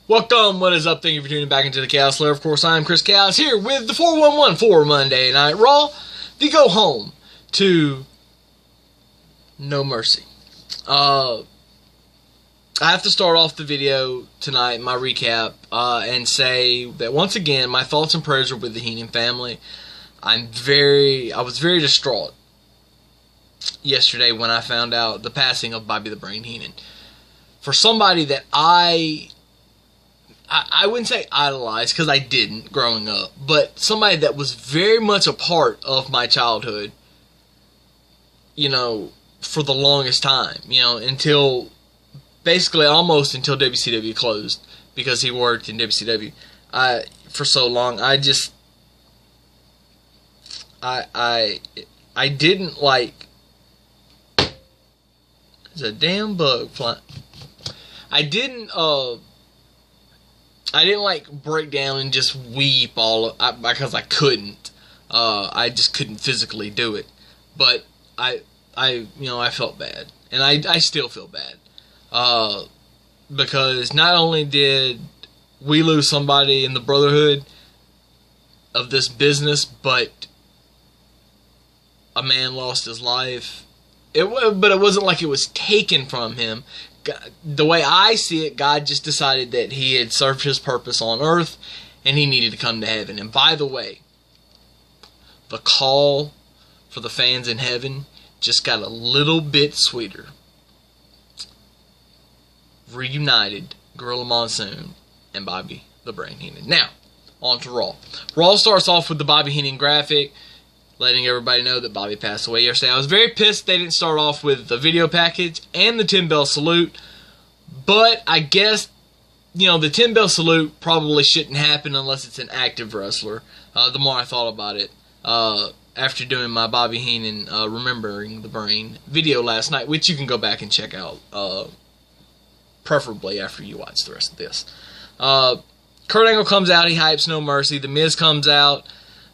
Welcome, what is up? Thank you for tuning back into the Chaos Lair. Of course, I'm Chris Chaos here with the 411 for Monday Night Raw. The go home to No Mercy. I have to start off the video tonight, my recap, and say that once again, my thoughts and prayers are with the Heenan family. I was very distraught yesterday when I found out the passing of Bobby the Brain Heenan. For somebody that I wouldn't say idolized, because I didn't growing up, but somebody that was very much a part of my childhood, you know, for the longest time, you know, until, basically almost until WCW closed, because he worked in WCW for so long. I didn't like, there's a damn bug flying. I didn't like break down and just weep because I couldn't. I just couldn't physically do it. But I felt bad, and I still feel bad, because not only did we lose somebody in the brotherhood of this business, but a man lost his life. But it wasn't like it was taken from him. The way I see it, God just decided that he had served his purpose on earth and he needed to come to heaven. And by the way, the call for the fans in heaven just got a little bit sweeter. Reunited Gorilla Monsoon and Bobby the Brain Heenan. Now, on to Raw. Raw starts off with the Bobby Heenan graphic, letting everybody know that Bobby passed away yesterday. I was very pissed they didn't start off with the video package and the 10-bell salute. But I guess, you know, the 10-bell salute probably shouldn't happen unless it's an active wrestler. The more I thought about it, after doing my Bobby Heenan Remembering the Brain video last night, which you can go back and check out, preferably after you watch the rest of this. Kurt Angle comes out, he hypes No Mercy. The Miz comes out,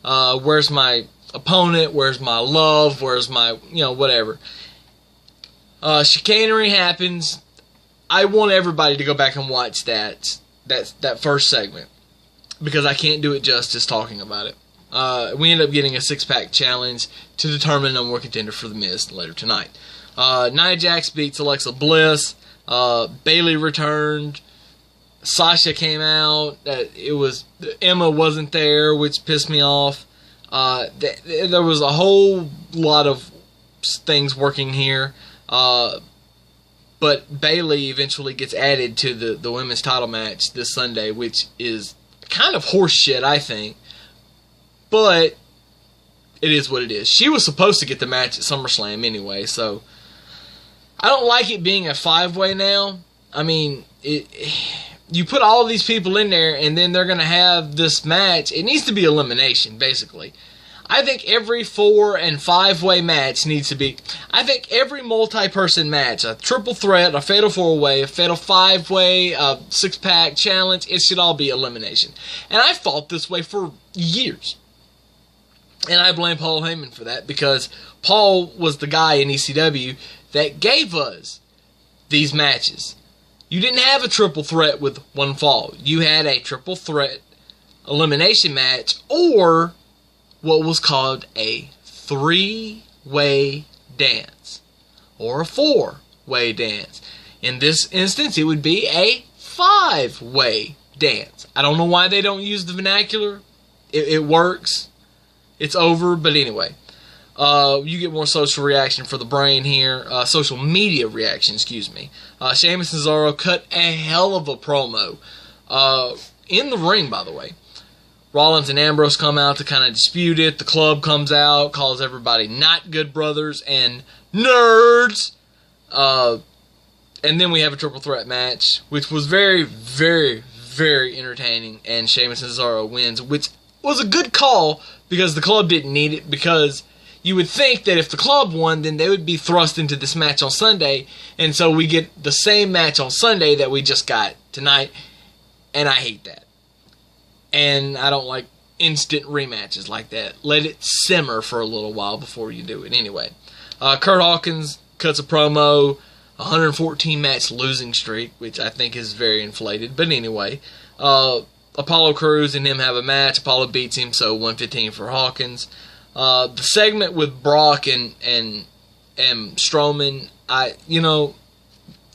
where's my opponent, where's my love, where's my, whatever. Chicanery happens. I want everybody to go back and watch that first segment, because I can't do it justice talking about it. We end up getting a six-pack challenge to determine number one contender for The Miz later tonight. Nia Jax beats Alexa Bliss. Bayley returned. Sasha came out. Emma wasn't there, which pissed me off. There was a whole lot of things working here, but Bayley eventually gets added to the women's title match this Sunday, which is kind of horse shit, I think, but it is what it is. She was supposed to get the match at SummerSlam anyway, so I don't like it being a five-way now. I mean, you put all of these people in there, and then they're going to have this match. It needs to be elimination, basically. I think every 4- and 5-way match needs to be... I think every multi-person match, a triple threat, a fatal 4-way, a fatal 5-way, a six-pack challenge, it should all be elimination. And I fought this way for years. And I blame Paul Heyman for that, because Paul was the guy in ECW that gave us these matches. You didn't have a triple threat with one fall. You had a triple threat elimination match, or what was called a 3-way dance, or a 4-way dance. In this instance, it would be a 5-way dance. I don't know why they don't use the vernacular. It works. It's over, but anyway. You get more social reaction for the Brain here. Social media reaction, excuse me. Sheamus and Cesaro cut a hell of a promo. In the ring, by the way. Rollins and Ambrose come out to kind of dispute it. The club comes out, calls everybody not good brothers and nerds. And then we have a triple threat match, which was very, very, very entertaining. And Sheamus and Cesaro wins, which was a good call, because the club didn't need it, because you would think that if the club won, then they would be thrust into this match on Sunday, and so we get the same match on Sunday that we just got tonight, and I hate that. And I don't like instant rematches like that. Let it simmer for a little while before you do it. Anyway, Kurt Hawkins cuts a promo. 114 match losing streak, which I think is very inflated. But anyway, Apollo Crews and him have a match. Apollo beats him, so 115 for Hawkins. The segment with Brock and Strowman,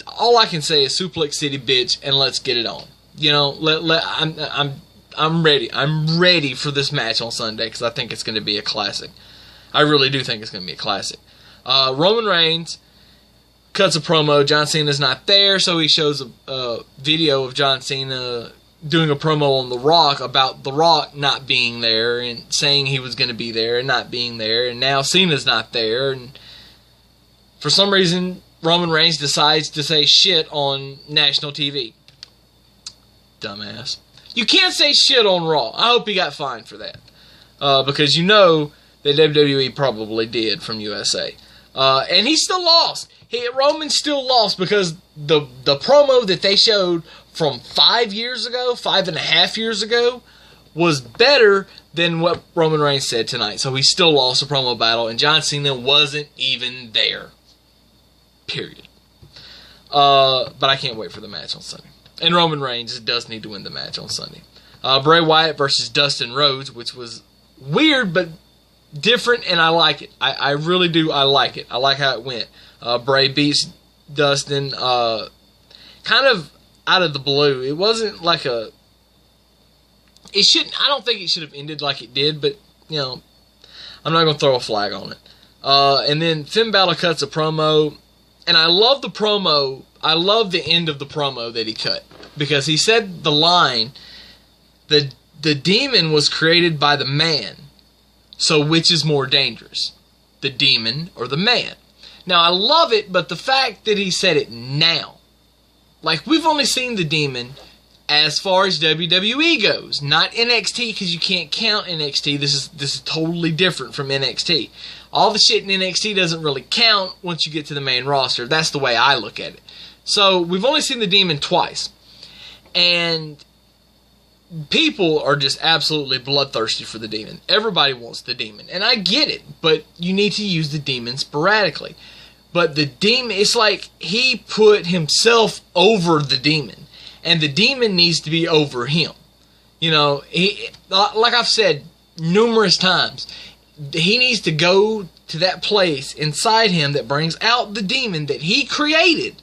all I can say is Suplex City, bitch, and let's get it on. I'm ready. I'm ready for this match on Sunday because I think it's going to be a classic. I really do think it's going to be a classic. Roman Reigns cuts a promo. John Cena's not there, so he shows a video of John Cena doing a promo on The Rock about The Rock not being there and saying he was going to be there and not being there, and now Cena's not there, and for some reason Roman Reigns decides to say shit on national TV. Dumbass. You can't say shit on Raw. I hope he got fined for that. Because you know that WWE probably did from USA. And he still lost. Roman still lost because the promo that they showed from 5 years ago, 5.5 years ago, was better than what Roman Reigns said tonight. So he still lost the promo battle, and John Cena wasn't even there. Period. But I can't wait for the match on Sunday. And Roman Reigns does need to win the match on Sunday. Bray Wyatt versus Dustin Rhodes, which was weird but different, and I like it. I really do. I like it. I like how it went. Bray beats Dustin kind of out of the blue. It wasn't like a... It shouldn't... I don't think it should have ended like it did, but, I'm not going to throw a flag on it. And then Finn Balor cuts a promo, and I love the promo. I love the end of the promo that he cut, because he said the line, the demon was created by the man, so which is more dangerous, the demon or the man? Now, I love it, but the fact that he said it now, like, we've only seen the demon as far as WWE goes, not NXT, because you can't count NXT. This is totally different from NXT. All the shit in NXT doesn't really count once you get to the main roster. That's the way I look at it. So, we've only seen the demon twice. And people are just absolutely bloodthirsty for the demon. Everybody wants the demon. And I get it, but you need to use the demon sporadically. But the demon, it's like he put himself over the demon. And the demon needs to be over him. Like I've said numerous times, he needs to go to that place inside him that brings out the demon that he created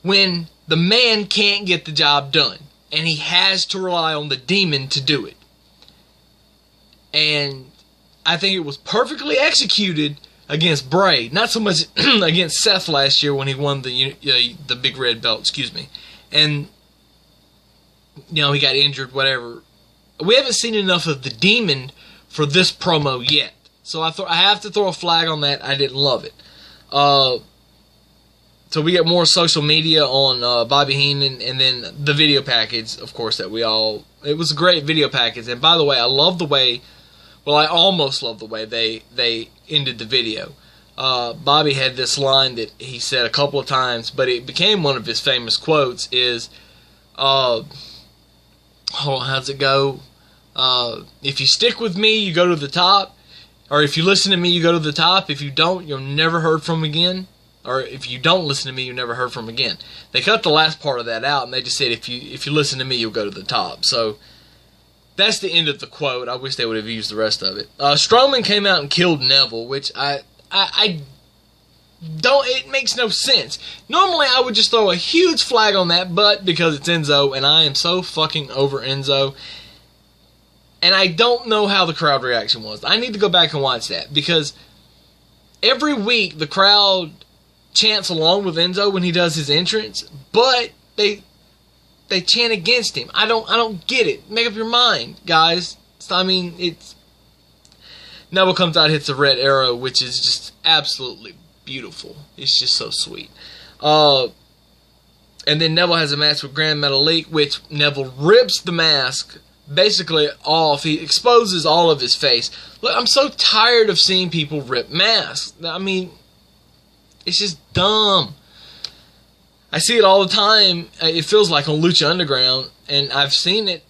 when the man can't get the job done. And he has to rely on the demon to do it. And I think it was perfectly executed against Bray. Not so much against Seth last year when he won the big red belt, excuse me. And, he got injured, whatever. We haven't seen enough of the demon for this promo yet. So I have to throw a flag on that. I didn't love it. So we get more social media on Bobby Heenan, and then the video package, of course, it was a great video package. And by the way, I almost love the way they ended the video. Bobby had this line that he said a couple of times, but it became one of his famous quotes is, hold on, how's it go? If you stick with me, you go to the top. Or if you listen to me, you go to the top. If you don't, you'll never heard from again. Or if you don't listen to me, you never heard from again. They cut the last part of that out, and they just said, if you listen to me, you'll go to the top. So that's the end of the quote. I wish they would have used the rest of it. Strowman came out and killed Neville, which I don't. It makes no sense. Normally, I would just throw a huge flag on that, but because it's Enzo, and I am so fucking over Enzo, and I don't know how the crowd reaction was. I need to go back and watch that, because every week the crowd chants along with Enzo when he does his entrance, but they chant against him. I don't get it. Make up your mind, guys. It's Neville comes out, hits a red arrow, which is just absolutely beautiful. It's just so sweet. And then Neville has a match with Grand Metalik, which Neville rips the mask basically off. He exposes all of his face. Look, I'm so tired of seeing people rip masks. It's just dumb. I see it all the time. It feels like on Lucha Underground, and I've seen it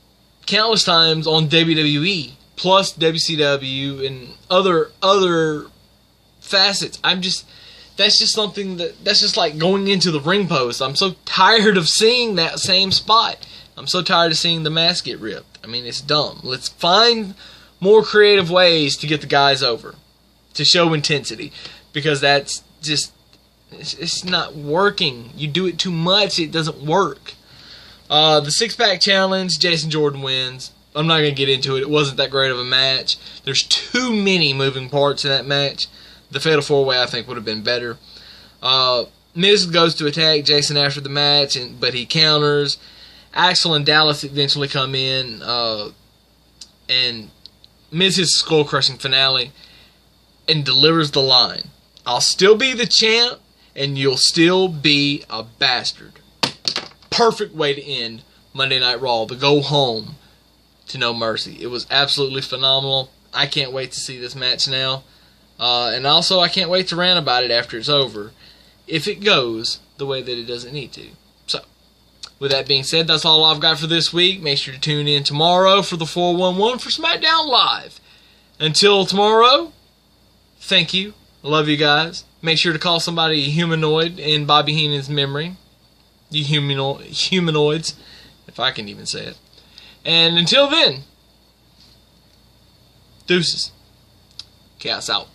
countless times on WWE, plus WCW and other facets. that's just something that's just like going into the ring post. I'm so tired of seeing that same spot. I'm so tired of seeing the mask get ripped. I mean, it's dumb. Let's find more creative ways to get the guys over, to show intensity, because that's just, it's not working. You do it too much, it doesn't work. The six-pack challenge, Jason Jordan wins. I'm not going to get into it. It wasn't that great of a match. There's too many moving parts in that match. The Fatal 4-Way, I think, would have been better. Miz goes to attack Jason after the match, but he counters. Axel and Dallas eventually come in, and Miz his skull-crushing finale and delivers the line, "I'll still be the champ, and you'll still be a bastard." Perfect way to end Monday Night Raw, to go home to No Mercy. It was absolutely phenomenal. I can't wait to see this match now. And also, I can't wait to rant about it after it's over, if it goes the way that it doesn't need to. So, with that being said, that's all I've got for this week. Make sure to tune in tomorrow for the 411 for SmackDown Live. Until tomorrow, thank you. I love you guys. Make sure to call somebody a humanoid in Bobby Heenan's memory. You humanoids, if I can even say it. And until then, deuces. Chaos out.